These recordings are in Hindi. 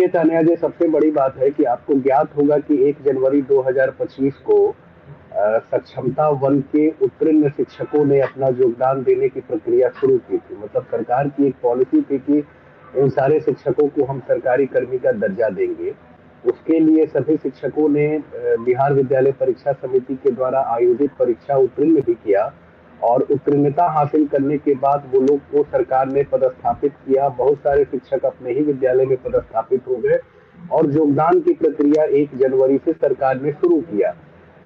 देखिए तान्या जी, सबसे बड़ी बात है कि आपको ज्ञात होगा कि 1 जनवरी 2025 को सक्षमता वन के उत्तीर्ण शिक्षकों ने अपना योगदान देने की प्रक्रिया शुरू की थी। मतलब सरकार की एक पॉलिसी थी कि इन सारे शिक्षकों को हम सरकारी कर्मी का दर्जा देंगे। उसके लिए सभी शिक्षकों ने बिहार विद्यालय परीक्षा समिति के द्वारा आयोजित परीक्षा उत्तीर्ण भी किया और उत्तीर्णता हासिल करने के बाद वो लोग को सरकार ने पदस्थापित किया। बहुत सारे शिक्षक अपने ही विद्यालय में पदस्थापित हो गए और योगदान की प्रक्रिया 1 जनवरी से सरकार ने शुरू किया।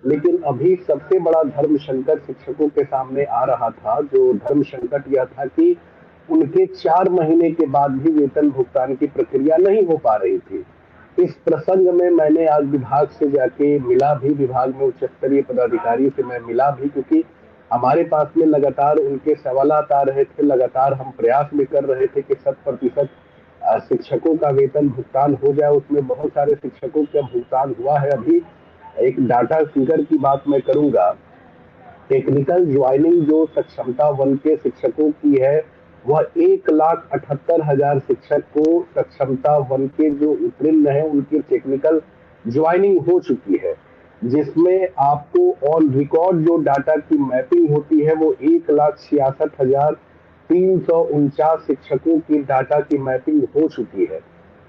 लेकिन अभी सबसे बड़ा धर्म संकट शिक्षकों के सामने आ रहा था। जो धर्म संकट यह था कि उनके 4 महीने के बाद भी वेतन भुगतान की प्रक्रिया नहीं हो पा रही थी। इस प्रसंग में मैंने आज विभाग से जाके मिला भी, विभाग में उच्च स्तरीय पदाधिकारी से मैं मिला भी, क्योंकि हमारे पास में लगातार उनके सवालात आ रहे थे। लगातार हम प्रयास भी कर रहे थे कि 100% शिक्षकों का वेतन भुगतान हो जाए। उसमें बहुत सारे शिक्षकों का भुगतान हुआ है। अभी एक डाटा फिगर की बात मैं करूंगा। टेक्निकल ज्वाइनिंग जो सक्षमता वन के शिक्षकों की है, वह 1,78,000 शिक्षक को सक्षमता वन के जो उत्तीर्ण है उनकी टेक्निकल ज्वाइनिंग हो चुकी है, जिसमें आपको ऑन रिकॉर्ड जो डाटा की मैपिंग होती है वो 1,66,349 शिक्षकों की डाटा की मैपिंग हो चुकी है।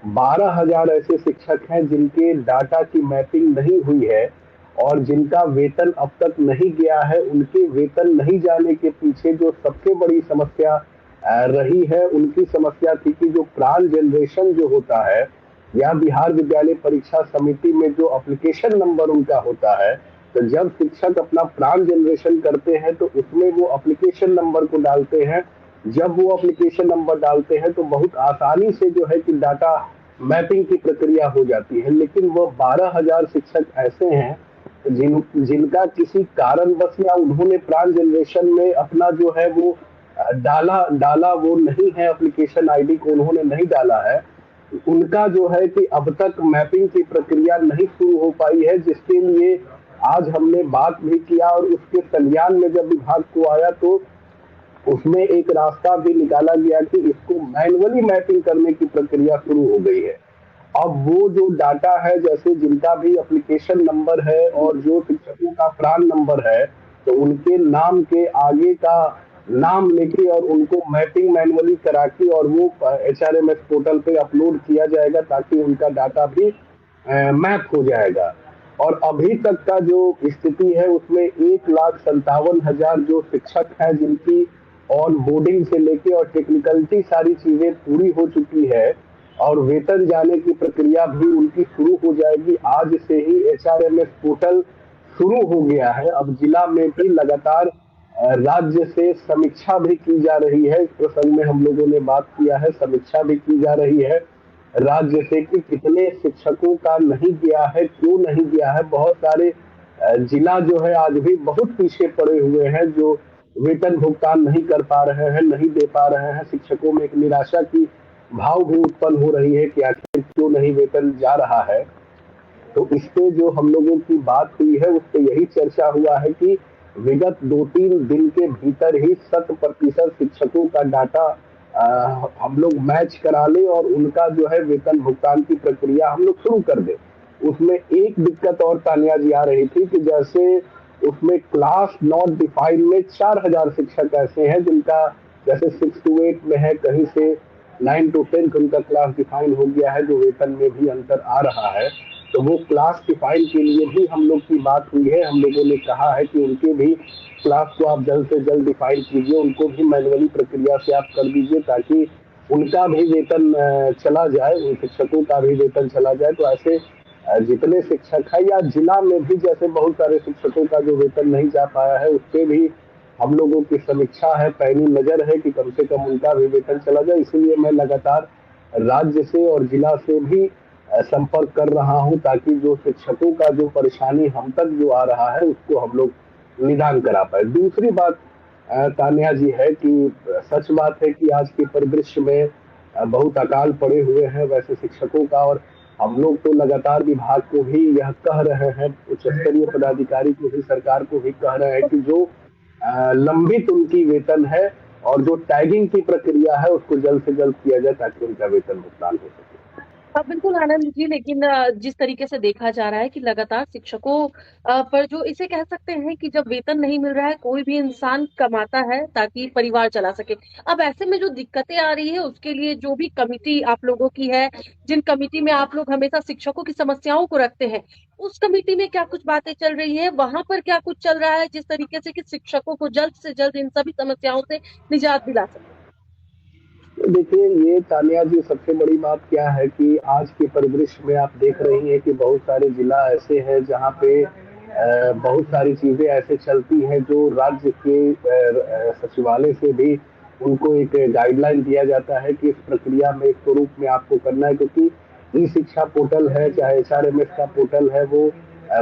12,000 ऐसे शिक्षक हैं जिनके डाटा की मैपिंग नहीं हुई है और जिनका वेतन अब तक नहीं गया है। उनके वेतन नहीं जाने के पीछे जो सबसे बड़ी समस्या रही है, उनकी समस्या थी कि जो प्राण जनरेशन जो होता है या बिहार विद्यालय परीक्षा समिति में जो एप्लीकेशन नंबर उनका होता है, तो जब शिक्षक अपना प्राण जनरेशन करते हैं तो उसमें वो एप्लीकेशन नंबर को डालते हैं। जब वो एप्लीकेशन नंबर डालते हैं तो बहुत आसानी से जो है कि डाटा मैपिंग की प्रक्रिया हो जाती है। लेकिन वो 12,000 शिक्षक ऐसे हैं जिनका किसी कारणवश या उन्होंने प्राण जनरेशन में अपना जो है वो डाला डाला वो नहीं है, एप्लीकेशन आईडी को उन्होंने नहीं डाला है। उनका जो है कि अब तक मैपिंग की प्रक्रिया नहीं शुरू हो पाई है, जिसके लिए आज हमने बात भी किया और उसके संज्ञान में जब विभाग को आया तो उसमें एक रास्ता भी निकाला गया कि इसको मैन्युअली मैपिंग करने की प्रक्रिया शुरू हो गई है। अब वो जो डाटा है, जैसे जिनका भी एप्लीकेशन नंबर है और जो शिक्षकों का प्रान नंबर है, तो उनके नाम के आगे का नाम लेके और उनको मैपिंग मैन्युअली करा के और वो एचआरएमएस पोर्टल पे अपलोड किया जाएगा ताकि उनका डाटा भी मैप हो जाएगा। और अभी तक का जो स्थिति है उसमें 1,57,000 जो शिक्षक हैं जिनकी ऑन बोर्डिंग से लेके और टेक्निकलिटी सारी चीजें पूरी हो चुकी है और वेतन जाने की प्रक्रिया भी उनकी शुरू हो जाएगी। आज से ही एचआरएमएस पोर्टल शुरू हो गया है। अब जिला में भी लगातार राज्य से समीक्षा भी की जा रही है। इस प्रसंग में हम लोगों ने बात किया है, समीक्षा भी की जा रही है राज्य से कि कितने शिक्षकों का नहीं गया है, क्यों नहीं गया है। बहुत सारे जिला जो है आज भी बहुत पीछे पड़े हुए हैं, जो वेतन भुगतान नहीं कर पा रहे हैं, नहीं दे पा रहे हैं। शिक्षकों में एक निराशा की भाव भी उत्पन्न हो रही है कि आखिर क्यों नहीं वेतन जा रहा है। तो इस पे जो हम लोगों की बात हुई है उस पे यही चर्चा हुआ है कि विगत 2-3 दिन के भीतर ही 100% शिक्षकों का डाटा हम लोग मैच करा ले और उनका जो है वेतन भुगतान की प्रक्रिया हम लोग शुरू कर दे। उसमें एक दिक्कत और तानिया जी आ रही थी कि जैसे उसमें क्लास नॉट डिफाइंड में 4,000 शिक्षक ऐसे हैं जिनका जैसे 6 to 8 में है, कहीं से 9 to 10 उनका क्लास डिफाइन हो गया है, जो वेतन में भी अंतर आ रहा है। तो वो क्लास डिफाइन के लिए भी हम लोग की बात हुई है। हम लोगों ने कहा है कि उनके भी क्लास को आप जल्द से जल्द डिफाइन कीजिए, उनको भी मैन्युअली प्रक्रिया से आप कर दीजिए ताकि उनका भी वेतन चला जाए, उन शिक्षकों का भी वेतन चला जाए। तो ऐसे जितने शिक्षक है या जिला में भी जैसे बहुत सारे शिक्षकों का जो वेतन नहीं जा पाया है, उस पर भी हम लोगों की समीक्षा है, पैनी नजर है कि कम से कम उनका भी वेतन चला जाए। इसीलिए मैं लगातार राज्य से और जिला से भी संपर्क कर रहा हूं ताकि जो शिक्षकों का जो परेशानी हम तक जो आ रहा है उसको हम लोग निदान करा पाए। दूसरी बात तान्या जी है कि सच बात है कि आज के परिदृश्य में बहुत अकाल पड़े हुए हैं वैसे शिक्षकों का, और हम लोग तो लगातार विभाग को भी यह कह रहे हैं, उच्च स्तरीय पदाधिकारी को भी, सरकार को भी कह रहे हैं कि जो लंबित उनकी वेतन है और जो टैगिंग की प्रक्रिया है उसको जल्द से जल्द किया जाए ताकि उनका वेतन भुगतान हो सके। हाँ बिल्कुल आनंद जी, लेकिन जिस तरीके से देखा जा रहा है कि लगातार शिक्षकों पर जो इसे कह सकते हैं कि जब वेतन नहीं मिल रहा है, कोई भी इंसान कमाता है ताकि परिवार चला सके। अब ऐसे में जो दिक्कतें आ रही है उसके लिए जो भी कमिटी आप लोगों की है, जिन कमिटी में आप लोग हमेशा शिक्षकों की समस्याओं को रखते हैं, उस कमिटी में क्या कुछ बातें चल रही है? वहां पर क्या कुछ चल रहा है जिस तरीके से कि शिक्षकों को जल्द से जल्द इन सभी समस्याओं से निजात दिला सके? देखिए, ये तानिया जी सबसे बड़ी बात क्या है कि आज के परिदृश्य में आप देख रही हैं कि बहुत सारे जिला ऐसे हैं जहाँ पे बहुत सारी चीजें ऐसे चलती हैं जो राज्य के सचिवालय से भी उनको एक गाइडलाइन दिया जाता है कि इस प्रक्रिया में इस स्वरूप में आपको करना है, क्योंकि ई शिक्षा पोर्टल है चाहे एचआरएमएस का पोर्टल है, वो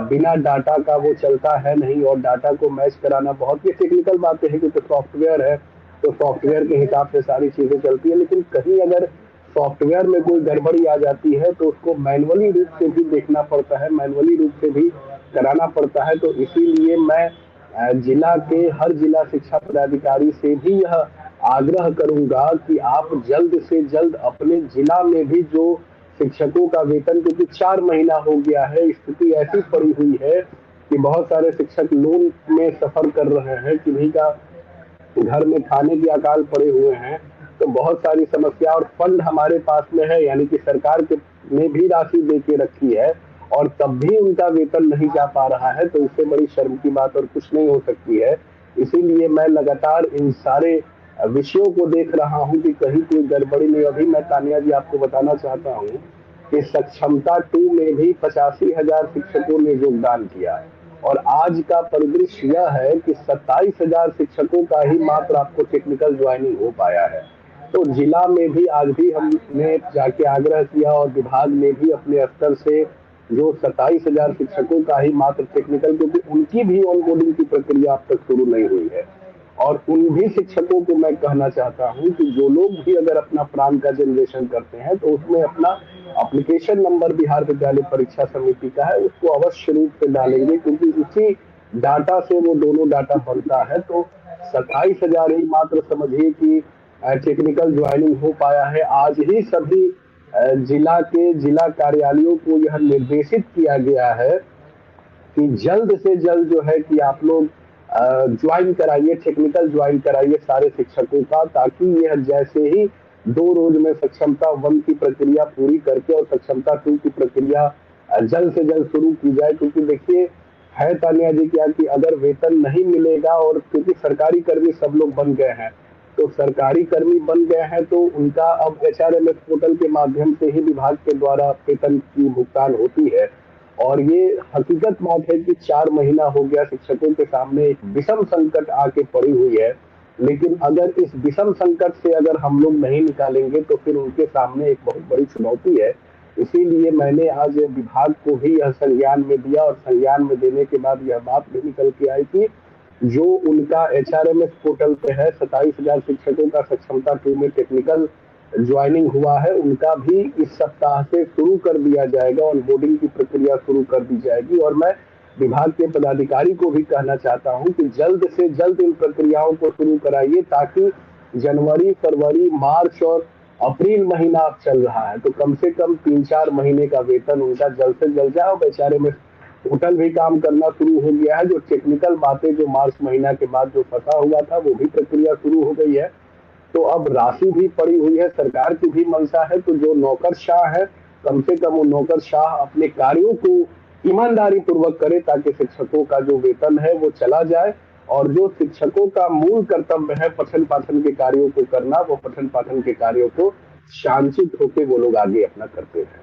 बिना डाटा का वो चलता है नहीं, और डाटा को मैच कराना बहुत ही टेक्निकल बातें हैं क्योंकि सॉफ्टवेयर है, तो सॉफ्टवेयर के हिसाब से सारी चीजें चलती है। लेकिन कहीं अगर सॉफ्टवेयर में कोई गड़बड़ी आ जाती है तो उसको मैनुअली रूप से भी देखना पड़ता है, मैनुअली रूप से भी कराना पड़ता है। तो इसीलिए मैं जिला के हर जिला शिक्षा पदाधिकारी से भी यह आग्रह करूंगा कि आप जल्द से जल्द अपने जिला में भी जो शिक्षकों का वेतन, क्योंकि 4 महीना हो गया है, स्थिति ऐसी पड़ी हुई है कि बहुत सारे शिक्षक लोन में सफर कर रहे हैं, किन्हीं का घर में खाने के अकाल पड़े हुए हैं। तो बहुत सारी समस्या, और फंड हमारे पास में है, यानी कि सरकार के ने भी राशि दे के रखी है, और तब भी उनका वेतन नहीं जा पा रहा है। तो इससे बड़ी शर्म की बात और कुछ नहीं हो सकती है। इसीलिए मैं लगातार इन सारे विषयों को देख रहा हूं कि कहीं कोई गड़बड़ी नहीं। अभी मैं तानिया जी आपको बताना चाहता हूं कि सक्षमता 2 में भी 85,000 शिक्षकों ने योगदान किया, और आज का परिदृश्य यह है कि 27,000 शिक्षकों का ही मात्र आपको टेक्निकल ज्वाइनिंग हो पाया है। तो जिला में भी आज भी हमने जाके आग्रह किया, और विभाग ने भी अपने स्तर से जो 27,000 शिक्षकों का ही मात्र टेक्निकल, क्योंकि उनकी भी ऑनबोर्डिंग की प्रक्रिया अब तक शुरू नहीं हुई है। और उन भी शिक्षकों को मैं कहना चाहता हूं कि जो लोग भी अगर अपना प्राण का जनरेशन करते हैं तो उसमें अपना एप्लीकेशन नंबर बिहार विद्यालय परीक्षा समिति का है, उसको अवश्य रूप से डालेंगे, क्योंकि उसी डाटा से वो दोनों डाटा बनता है। तो 27,000 ही मात्र समझिए कि टेक्निकल ज्वाइनिंग हो पाया है। आज ही सभी जिला के जिला कार्यालयों को यह निर्देशित किया गया है कि जल्द से जल्द जो है कि आप लोग ज्वाइन कराइए, टेक्निकल ज्वाइन कराइए सारे शिक्षकों का, ताकि यह जैसे ही 2 रोज में सक्षमता 1 की प्रक्रिया पूरी करके और सक्षमता 2 की प्रक्रिया जल्द से जल्द शुरू की जाए। क्योंकि देखिए, है तानिया जी क्या कि अगर वेतन नहीं मिलेगा, और क्योंकि सरकारी कर्मी सब लोग बन गए हैं, तो सरकारी कर्मी बन गए हैं तो उनका अब एचआरएमएस पोर्टल के माध्यम से ही विभाग के द्वारा वेतन की भुगतान होती है। और ये हकीकत बात है कि 4 महीना हो गया शिक्षकों के सामने एक विषम संकट आके पड़ी हुई है। लेकिन अगर इस विषम संकट से अगर हम लोग नहीं निकालेंगे तो फिर उनके सामने एक बहुत बड़ी चुनौती है। इसीलिए मैंने आज विभाग को भी यह संज्ञान में दिया, और संज्ञान में देने के बाद यह बात भी निकल के आई कि जो उनका एचआरएमएस पोर्टल पे है 27,000 शिक्षकों का सक्षमता 2 में टेक्निकल ज्वाइनिंग हुआ है, उनका भी इस सप्ताह से शुरू कर दिया जाएगा, ऑनबोर्डिंग की प्रक्रिया शुरू कर दी जाएगी। और मैं विभाग के पदाधिकारी को भी कहना चाहता हूं कि जल्द से जल्द इन प्रक्रियाओं को शुरू कराइए, ताकि जनवरी, फरवरी, मार्च और अप्रैल महीना अब चल रहा है, तो कम से कम 3-4 महीने का वेतन उनका जल्द से जल्द जाए। और बेचारे में पोर्टल भी काम करना शुरू हो गया है, जो टेक्निकल बातें जो मार्च महीना के बाद जो फंसा हुआ था वो भी प्रक्रिया शुरू हो गई है। तो अब राशि भी पड़ी हुई है, सरकार की भी मंशा है, तो जो नौकरशाह है कम से कम वो नौकरशाह अपने कार्यों को ईमानदारी पूर्वक करे, ताकि शिक्षकों का जो वेतन है वो चला जाए। और जो शिक्षकों का मूल कर्तव्य है पठन पाठन के कार्यों को करना, वो पठन पाठन के कार्यों को शांतित होकर वो लोग आगे अपना करते हैं।